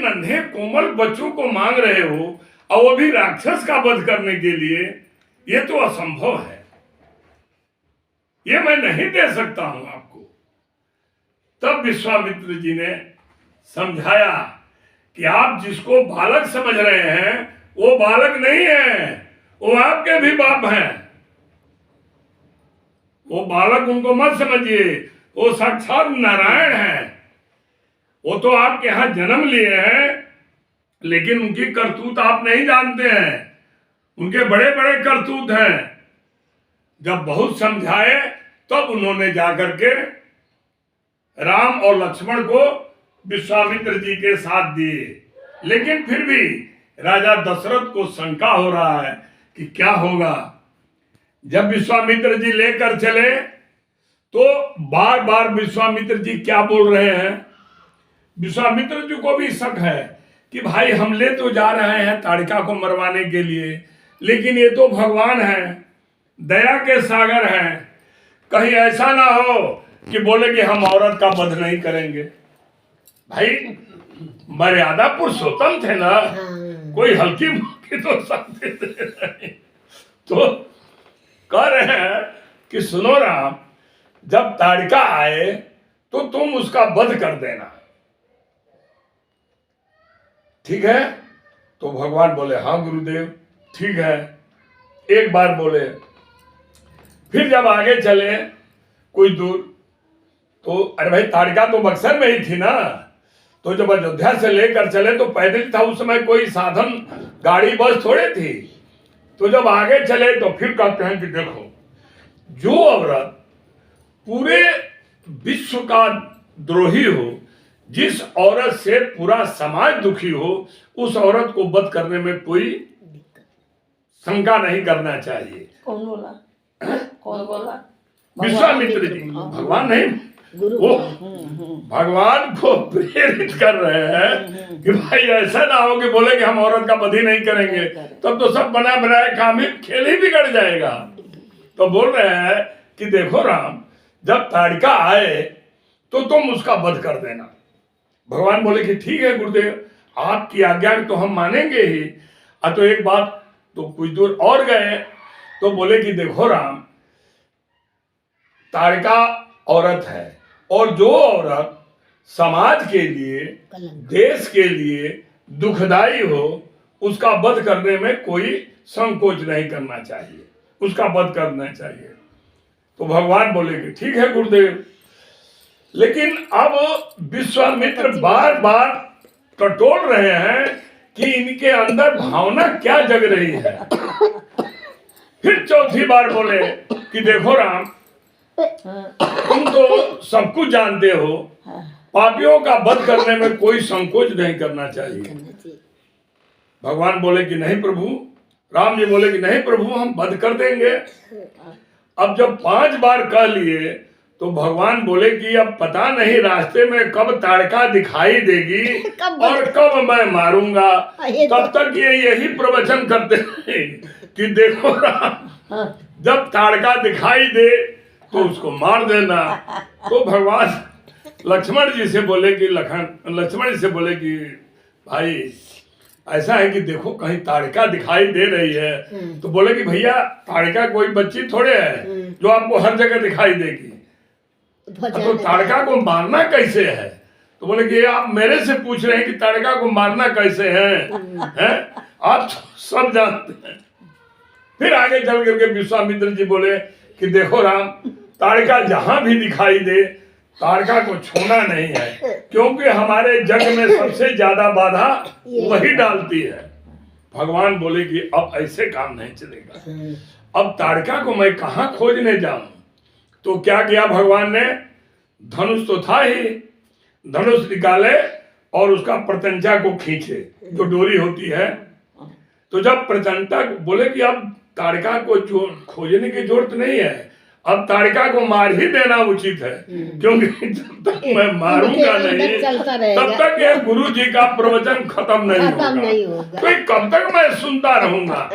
नन्हे कोमल बच्चों को मांग रहे हो और वो भी राक्षस का वध करने के लिए, ये तो असंभव है, ये मैं नहीं दे सकता हूं आपको। तब विश्वामित्र जी ने समझाया कि आप जिसको बालक समझ रहे हैं वो बालक नहीं है, वो आपके भी बाप हैं। वो बालक उनको मत समझिए, वो साक्षात नारायण है। वो तो आपके यहां जन्म लिए हैं, लेकिन उनकी करतूत आप नहीं जानते हैं। उनके बड़े बड़े करतूत हैं। जब बहुत समझाए तब उन्होंने जाकर के राम और लक्ष्मण को विश्वामित्र जी के साथ दिए। लेकिन फिर भी राजा दशरथ को शंका हो रहा है कि क्या होगा। जब विश्वामित्र जी लेकर चले तो बार बार विश्वामित्र जी क्या बोल रहे हैं। विश्वामित्र जी को भी शक है कि भाई हम ले तो जा रहे हैं ताड़िका को मरवाने के लिए, लेकिन ये तो भगवान है, दया के सागर हैं। कहीं ऐसा ना हो कि बोले कि हम औरत का वध नहीं करेंगे। भाई मर्यादा पुरुषोत्तम थे ना, कोई हल्की मुल्की तो सकते थे। तो कह रहे हैं कि सुनो राम, जब ताड़िका आए तो तुम उसका वध कर देना, ठीक है। तो भगवान बोले हाँ गुरुदेव ठीक है। एक बार बोले, फिर जब आगे चले कुछ दूर तो अरे भाई ताड़िका तो बक्सर में ही थी ना, तो जब अयोध्या से लेकर चले तो पैदल था, उस समय कोई साधन गाड़ी बस थोड़े थी। तो जब आगे चले तो फिर कहते हैं कि देखो, जो औरत पूरे विश्व का द्रोही हो, जिस औरत से पूरा समाज दुखी हो, उस औरत को वध करने में कोई शंका नहीं करना चाहिए। कौन बोला? कौन बोला? विश्वामित्र जी, भगवान नहीं, वो भगवान को प्रेरित कर रहे हैं कि भाई ऐसा ना हो कि बोले कि हम औरत का वध ही नहीं करेंगे, तब तो सब बना बनाए काम ही खेल ही बिगड़ जाएगा। तो बोल रहे हैं कि देखो राम, जब ताड़िका आए तो तुम उसका वध कर देना। भगवान बोले कि ठीक है गुरुदेव, आपकी आज्ञा तो हम मानेंगे ही। तो एक बात, तो कुछ दूर और गए तो बोले कि देखो राम, ताड़िका औरत है, और जो औरत समाज के लिए, देश के लिए दुखदाई हो, उसका वध करने में कोई संकोच नहीं करना चाहिए, उसका वध करना चाहिए। तो भगवान बोले कि ठीक है गुरुदेव। लेकिन अब विश्वामित्र बार बार टटोल रहे हैं कि इनके अंदर भावना क्या जग रही है। फिर चौथी बार बोले कि देखो राम, तुम तो सब कुछ जानते हो, पापियों का वध करने में कोई संकोच नहीं करना चाहिए। भगवान बोले कि नहीं प्रभु, राम जी बोले कि नहीं प्रभु, हम वध कर देंगे। अब जब 5 बार कह लिए तो भगवान बोले कि अब पता नहीं रास्ते में कब ताड़िका दिखाई देगी और कब मैं मारूंगा। तब तक ये यही प्रवचन करते हैं कि देखो राम, जब ताड़िका दिखाई दे तो उसको मार देना। तो भगवान लक्ष्मण जी से बोले कि लक्ष्मण जी से बोले कि भाई ऐसा है कि देखो कहीं ताड़िका दिखाई दे रही है। तो बोले कि भैया ताड़िका कोई बच्ची थोड़े है जो आपको हर जगह दिखाई देगी, तो ताड़िका को मारना कैसे है। तो बोले कि आप मेरे से पूछ रहे हैं कि ताड़िका को मारना कैसे है? आप सब जानते हैं। फिर आगे चल करके विश्वामित्र जी बोले कि देखो राम, ताड़िका जहां भी दिखाई दे ताड़िका को छूना नहीं है, क्योंकि हमारे जग में सबसे ज्यादा बाधा वही डालती है। भगवान बोले कि अब ऐसे काम नहीं चलेगा, अब ताड़िका को मैं कहां खोजने जाऊं। तो क्या किया भगवान ने, धनुष तो था ही, धनुष निकाले और उसका प्रत्यंचा को खींचे, जो डोरी होती है। तो जब प्रत्यंता बोले कि अब ताड़िका को खोजने की जरूरत नहीं है, अब ताड़िका को मार ही देना उचित है, क्योंकि जब तक मैं मारूंगा नहीं तब तक ये गुरु जी का प्रवचन खत्म नहीं होगा। तो कब तक मैं सुनता रहूंगा।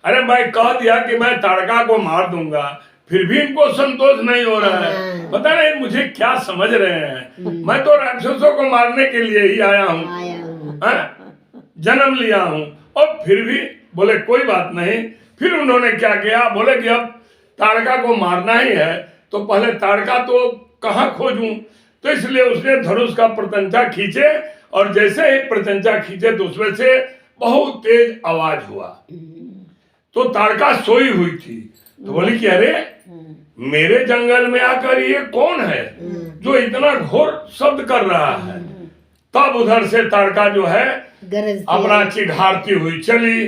अरे मैं कह दिया कि मैं ताड़िका को मार दूंगा, फिर भी इनको संतोष नहीं हो रहा है। पता नहीं मुझे क्या समझ रहे हैं। मैं तो राक्षसों को मारने के लिए ही आया हूँ, जन्म लिया हूँ, और फिर भी बोले कोई बात नहीं। फिर उन्होंने क्या किया, बोले कि अब ताड़का को मारना ही है तो पहले ताड़का तो कहाँ खोजूं। तो इसलिए उसने धनुष का प्रत्यंचा खींचे, और जैसे ही प्रत्यंचा खींचे तो उसमें से बहुत तेज आवाज हुआ। तो ताड़का सोई हुई थी, तो बोली कि अरे मेरे जंगल में आकर ये कौन है जो इतना घोर शब्द कर रहा है। तब उधर से ताड़का जो है अपना चिघाड़ती हुई चली।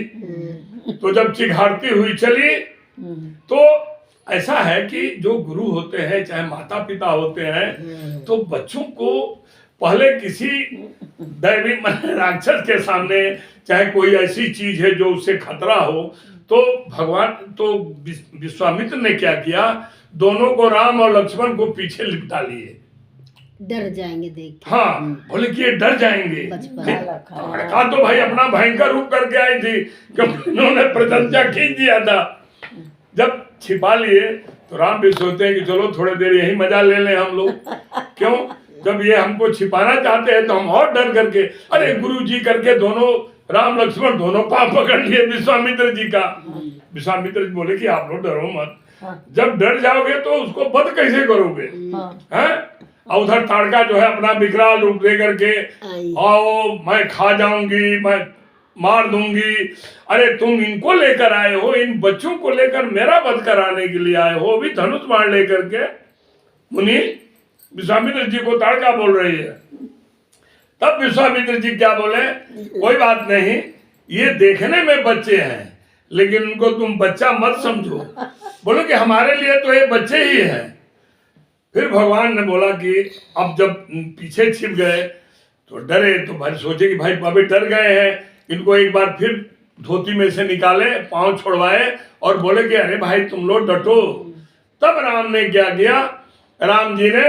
तो जब चिघाड़ती हुई चली तो ऐसा है कि जो गुरु होते हैं, चाहे माता पिता होते हैं, तो बच्चों को पहले किसी दैवी राक्षस के सामने, चाहे कोई ऐसी चीज है जो उससे खतरा हो, तो भगवान तो विश्वामित्र ने क्या किया, दोनों को, राम और लक्ष्मण को पीछे लिपटा लिए। डर जाएंगे देख के। हाँ, बोले कि ये डर जाएंगे। ताड़का तो भाई अपना भयंकर रूप करके आई थी, क्योंकि इन्होंने प्रत्यंचा खींच दिया था। जब छिपा लिए तो राम भी सोचते हैं कि चलो थोड़ी देर यही मजा ले लें हम लोग। क्यों, जब ये हमको छिपाना चाहते हैं तो हम और डर करके, अरे गुरु जी करके दोनों राम लक्ष्मण दोनों पांव पकड़ लिए विश्वामित्र जी का। विश्वामित्र जी बोले कि आप लोग डरो मत, जब डर जाओगे तो उसको वध कैसे करोगे। हैं? और उधर ताड़का जो है अपना विकराल रूप दे करके, आओ मैं खा जाऊंगी, मैं मार दूंगी। अरे तुम इनको लेकर आए हो, इन बच्चों को लेकर मेरा वध कराने के लिए आए हो, भी धनुष बाण लेकर के। मुनि विश्वामित्र जी को ताड़का बोल रही है। तब विश्वामित्र जी क्या बोले, कोई बात नहीं, ये देखने में बच्चे हैं लेकिन उनको तुम बच्चा मत समझो। बोलो कि हमारे लिए तो ये बच्चे ही हैं। फिर भगवान ने बोला कि अब जब पीछे छिप गए तो डरे, तो भाई सोचे कि भाई अभी डर गए हैं, इनको एक बार फिर धोती में से निकाले, पांव छोड़वाए और बोले कि अरे भाई तुम लोग डटो। तब राम ने क्या किया, राम जी ने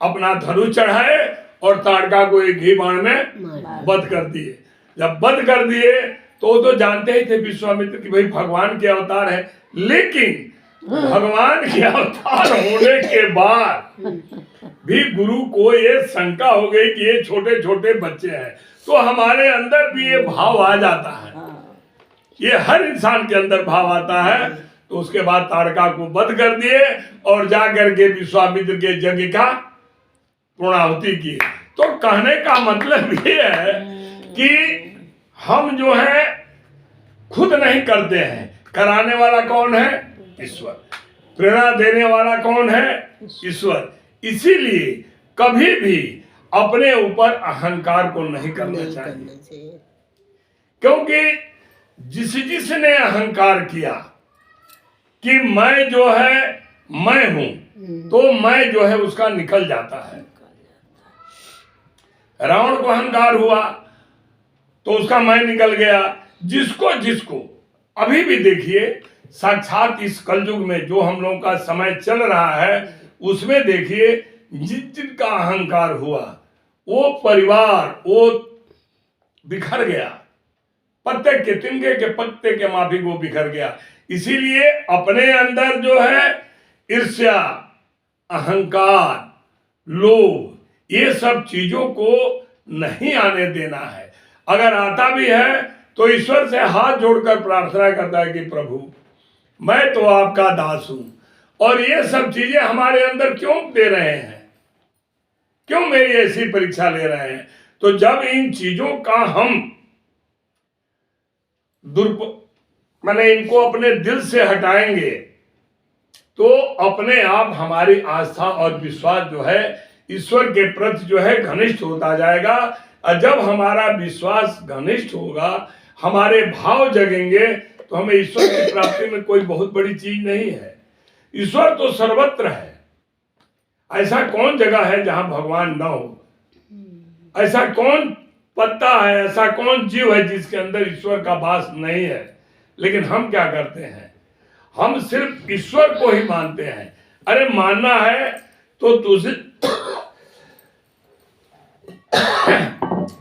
अपना धनुष चढ़ाए और ताड़का को एक ही बाण में वध कर दिए। जब वध कर दिए तो वो तो जानते ही थे विश्वामित्र कि भाई भगवान के अवतार है, लेकिन भगवान के अवतार होने के बाद भी गुरु को ये शंका हो गई कि ये छोटे छोटे बच्चे हैं, तो हमारे अंदर भी ये भाव आ जाता है, ये हर इंसान के अंदर भाव आता है। तो उसके बाद ताड़का को वध कर दिए और जाकर के विश्वामित्र के यज्ञ का पूर्णाहुति की। तो कहने का मतलब ये है कि हम जो है खुद नहीं करते हैं, कराने वाला कौन है, ईश्वर। प्रेरणा देने वाला कौन है, ईश्वर। इसीलिए कभी भी अपने ऊपर अहंकार को नहीं करना चाहिए, क्योंकि जिसने अहंकार किया कि मैं जो है मैं हूं, तो मैं जो है उसका निकल जाता है। रावण को अहंकार हुआ तो उसका मैं निकल गया। जिसको अभी भी देखिए, साक्षात इस कलयुग में जो हम लोगों का समय चल रहा है, उसमें देखिए जिनका अहंकार हुआ वो परिवार वो बिखर गया, पत्ते के तिनके के पत्ते के माफिक वो बिखर गया। इसीलिए अपने अंदर जो है ईर्ष्या, अहंकार, लोभ, ये सब चीजों को नहीं आने देना है। अगर आता भी है तो ईश्वर से हाथ जोड़कर प्रार्थना करता है कि प्रभु मैं तो आपका दास हूं, और ये सब चीजें हमारे अंदर क्यों दे रहे हैं, क्यों मेरी ऐसी परीक्षा ले रहे हैं। तो जब इन चीजों का हम माने इनको अपने दिल से हटाएंगे तो अपने आप हमारी आस्था और विश्वास जो है ईश्वर के प्रति जो है घनिष्ठ होता जाएगा। और जब हमारा विश्वास घनिष्ठ होगा, हमारे भाव जगेंगे, तो हमें ईश्वर की प्राप्ति में कोई बहुत बड़ी चीज नहीं है। ईश्वर तो सर्वत्र है। ऐसा कौन जगह है जहां भगवान न हो, ऐसा कौन पत्ता है, ऐसा कौन जीव है जिसके अंदर ईश्वर का वास नहीं है। लेकिन हम क्या करते हैं, हम सिर्फ ईश्वर को ही मानते हैं। अरे मानना है तो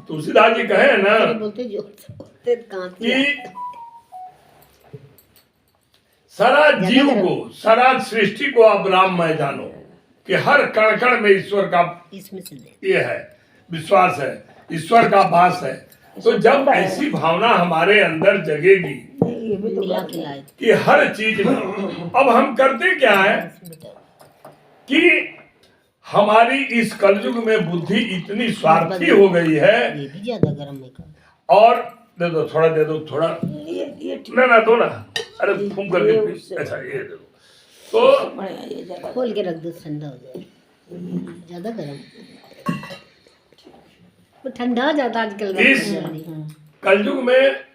तुलसीदास जी कहे ना बोलते जो कि सारा जीव को, सारा सृष्टि को आप राममय जानो कि हर कण कण में ईश्वर का इसमें से दे। ये है, विश्वास है, ईश्वर का वास है। तो जब ऐसी भावना हमारे अंदर जगेगी ये भी तो मिला के लाए कि हर चीज में, अब हम करते क्या है कि हमारी इस कलयुग में बुद्धि इतनी स्वार्थी हो गई है। ये भी ज्यादा गर्म है का। और दे दो थोड़ा, दे दो थोड़ा, ये ठीक ना दो ना, अरे फूंक करके ये पी। उससे अच्छा ये दे दो। तो बढ़िया, ये ज्यादा खोल के रख दो, ठंडा हो जाए। ज्यादा गर्म, वो ठंडा हो जाता आजकल इस जल्दी। कलयुग में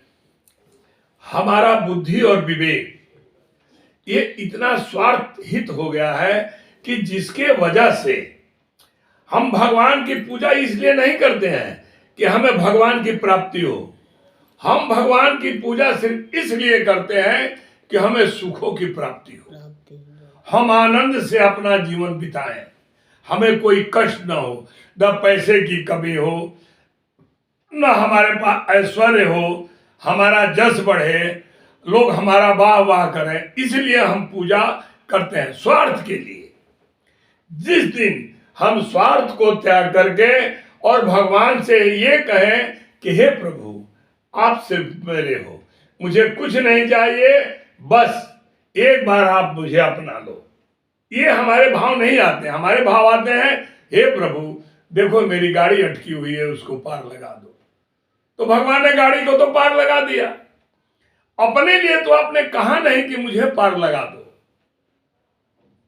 हमारा बुद्धि और विवेक ये इतना स्वार्थ हित हो गया है कि जिसके वजह से हम भगवान की पूजा इसलिए नहीं करते हैं कि हमें भगवान की प्राप्ति हो। हम भगवान की पूजा सिर्फ इसलिए करते हैं कि हमें सुखों की प्राप्ति हो, हम आनंद से अपना जीवन बिताएं, हमें कोई कष्ट न हो, न पैसे की कमी हो, न हमारे पास ऐश्वर्य हो, हमारा जस बढ़े, लोग हमारा वाह वाह करें। इसलिए हम पूजा करते हैं स्वार्थ के लिए। जिस दिन हम स्वार्थ को त्याग करके और भगवान से ये कहें कि हे प्रभु आप सिर्फ मेरे हो, मुझे कुछ नहीं चाहिए, बस एक बार आप मुझे अपना लो, ये हमारे भाव नहीं आते। हमारे भाव आते हैं हे प्रभु देखो मेरी गाड़ी अटकी हुई है, उसको पार लगा दो। तो भगवान ने गाड़ी को तो पार लगा दिया, अपने लिए तो आपने कहा नहीं कि मुझे पार लगा दो।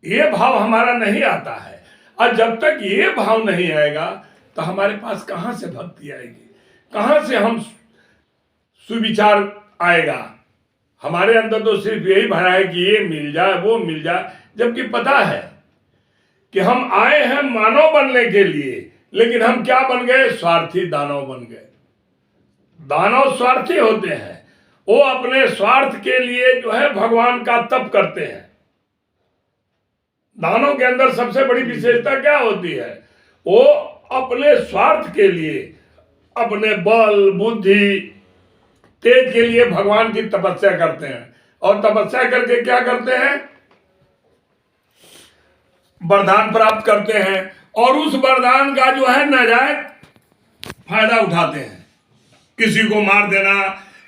ये भाव हमारा नहीं आता है, और जब तक ये भाव नहीं आएगा तो हमारे पास कहां से भक्ति आएगी, कहां से हम सुविचार आएगा। हमारे अंदर तो सिर्फ यही भरा है कि ये मिल जाए वो मिल जाए, जबकि पता है कि हम आए हैं मानव बनने के लिए, लेकिन हम क्या बन गए, स्वार्थी दानव बन गए। दानव स्वार्थी होते हैं, वो अपने स्वार्थ के लिए जो है भगवान का तप करते हैं। दानव के अंदर सबसे बड़ी विशेषता क्या होती है, वो अपने स्वार्थ के लिए, अपने बल बुद्धि तेज के लिए भगवान की तपस्या करते हैं। और तपस्या करके क्या करते हैं, वरदान प्राप्त करते हैं, और उस वरदान का जो है नाजायज फायदा उठाते हैं। किसी को मार देना,